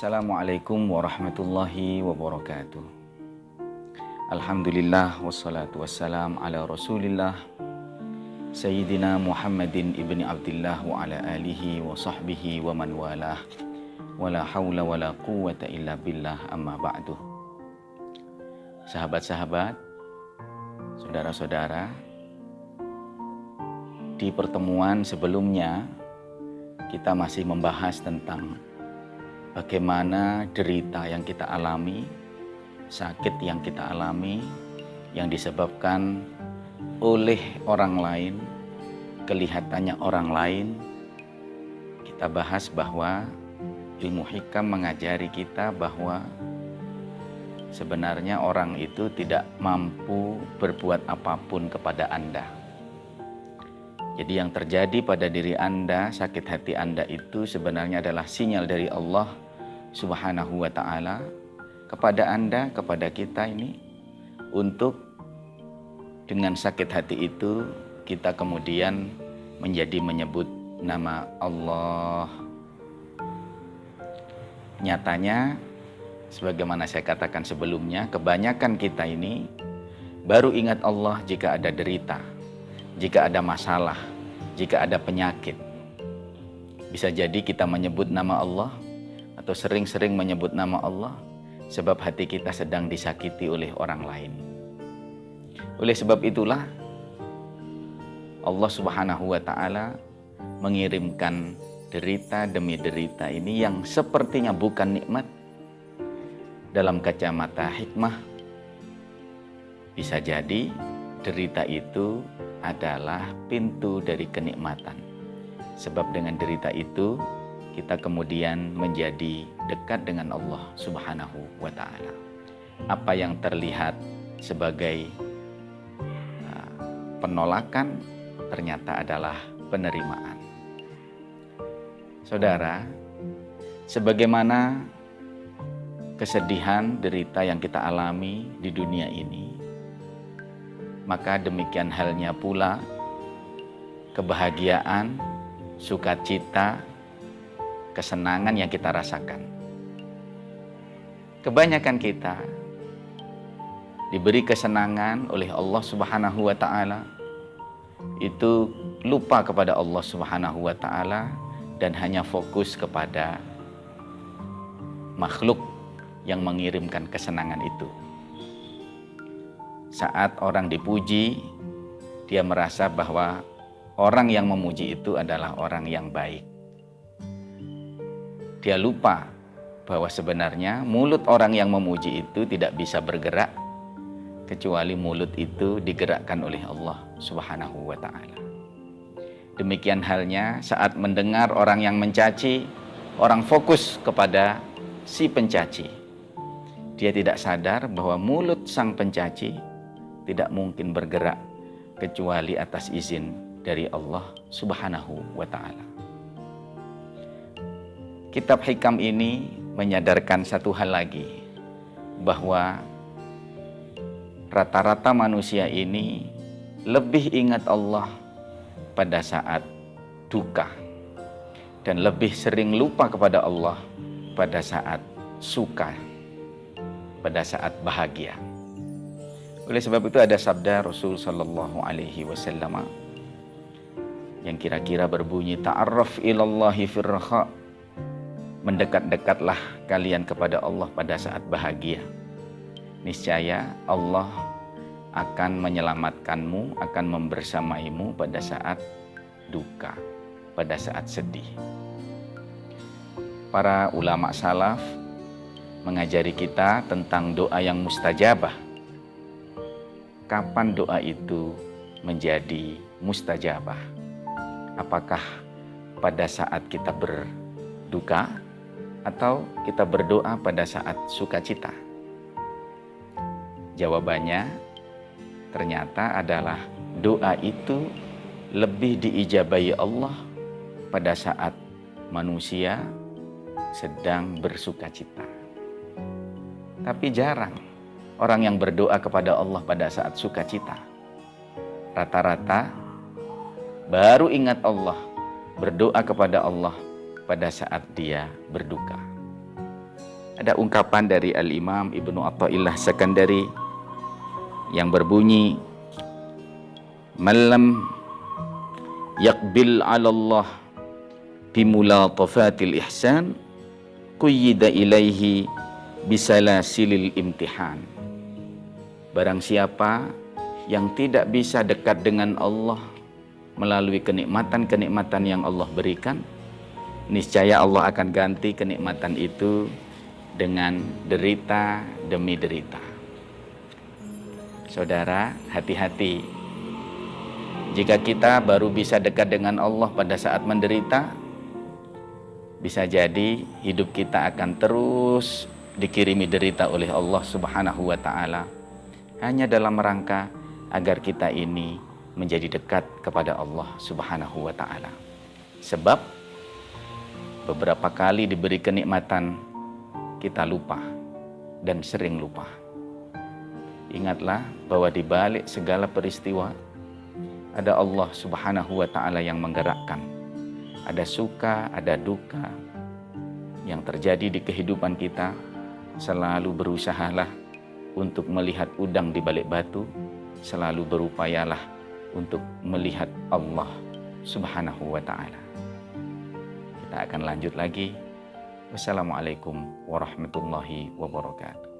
Assalamualaikum warahmatullahi wabarakatuh. Alhamdulillah wassalatu wassalam ala rasulillah Sayyidina Muhammadin ibni Abdillah wa ala alihi wa sahbihi wa man walah. Wala hawla wala quwwata illa billah, amma ba'du. Sahabat-sahabat, saudara-saudara, di pertemuan sebelumnya kita masih membahas tentang bagaimana derita yang kita alami, sakit yang kita alami, yang disebabkan oleh orang lain, kelihatannya orang lain. Kita bahas bahwa ilmu hikam mengajari kita bahwa sebenarnya orang itu tidak mampu berbuat apapun kepada Anda. Jadi yang terjadi pada diri Anda, sakit hati Anda itu sebenarnya adalah sinyal dari Allah Subhanahu wa ta'ala kepada Anda, kepada kita ini, untuk dengan sakit hati itu kita kemudian menjadi menyebut nama Allah. Nyatanya, sebagaimana saya katakan sebelumnya, kebanyakan kita ini baru ingat Allah jika ada derita, jika ada masalah, jika ada penyakit. Bisa jadi kita menyebut nama Allah atau sering-sering menyebut nama Allah sebab hati kita sedang disakiti oleh orang lain. Oleh sebab itulah Allah Subhanahu wa ta'ala mengirimkan derita demi derita ini yang sepertinya bukan nikmat. Dalam kacamata hikmah, bisa jadi derita itu adalah pintu dari kenikmatan. Sebab dengan derita itu kita kemudian menjadi dekat dengan Allah Subhanahu wa ta'ala. Apa yang terlihat sebagai penolakan ternyata adalah penerimaan. Saudara, sebagaimana kesedihan, derita yang kita alami di dunia ini, maka demikian halnya pula kebahagiaan, sukacita, kesenangan yang kita rasakan. Kebanyakan kita diberi kesenangan oleh Allah Subhanahu wa ta'ala, itu lupa kepada Allah Subhanahu wa ta'ala dan hanya fokus kepada makhluk yang mengirimkan kesenangan itu. Saat orang dipuji, dia merasa bahwa orang yang memuji itu adalah orang yang baik. Dia lupa bahwa sebenarnya mulut orang yang memuji itu tidak bisa bergerak kecuali mulut itu digerakkan oleh Allah Subhanahu wa ta'ala. Demikian halnya saat mendengar orang yang mencaci, orang fokus kepada si pencaci. Dia tidak sadar bahwa mulut sang pencaci tidak mungkin bergerak kecuali atas izin dari Allah Subhanahu wa ta'ala. Kitab hikam ini menyadarkan satu hal lagi, bahwa rata-rata manusia ini lebih ingat Allah pada saat duka dan lebih sering lupa kepada Allah pada saat suka, pada saat bahagia. Oleh sebab itu ada sabda Rasul sallallahu alaihi wasallam yang kira-kira berbunyi, ta'arraf ilallahi firraha, mendekat-dekatlah kalian kepada Allah pada saat bahagia. Niscaya Allah akan menyelamatkanmu, akan membersamaimu pada saat duka, pada saat sedih. Para ulama salaf mengajari kita tentang doa yang mustajabah. Kapan doa itu menjadi mustajabah? Apakah pada saat kita berduka atau kita berdoa pada saat sukacita? Jawabannya ternyata adalah doa itu lebih diijabahi Allah pada saat manusia sedang bersukacita. Tapi jarang orang yang berdoa kepada Allah pada saat sukacita. Rata-rata baru ingat Allah, berdoa kepada Allah pada saat dia berduka. Ada ungkapan dari Al-Imam Ibnu Athaillah Sakandari yang berbunyi, "Malam yaqbil 'ala Allah bimulatafatil ihsan quyida ilaihi bisalasilil imtihan." Barang siapa yang tidak bisa dekat dengan Allah melalui kenikmatan-kenikmatan yang Allah berikan, niscaya Allah akan ganti kenikmatan itu dengan derita demi derita. Saudara, hati-hati. Jika kita baru bisa dekat dengan Allah pada saat menderita, bisa jadi hidup kita akan terus dikirimi derita oleh Allah Subhanahu wa ta'ala, hanya dalam rangka agar kita ini menjadi dekat kepada Allah Subhanahu wa ta'ala. Sebab beberapa kali diberi kenikmatan, kita lupa dan sering lupa. Ingatlah bahwa di balik segala peristiwa ada Allah Subhanahu wa ta'ala yang menggerakkan. Ada suka, ada duka yang terjadi di kehidupan kita. Selalu berusahalah untuk melihat udang di balik batu. Selalu berupayalah untuk melihat Allah Subhanahu wa ta'ala. Kita akan lanjut lagi. Wassalamualaikum warahmatullahi wabarakatuh.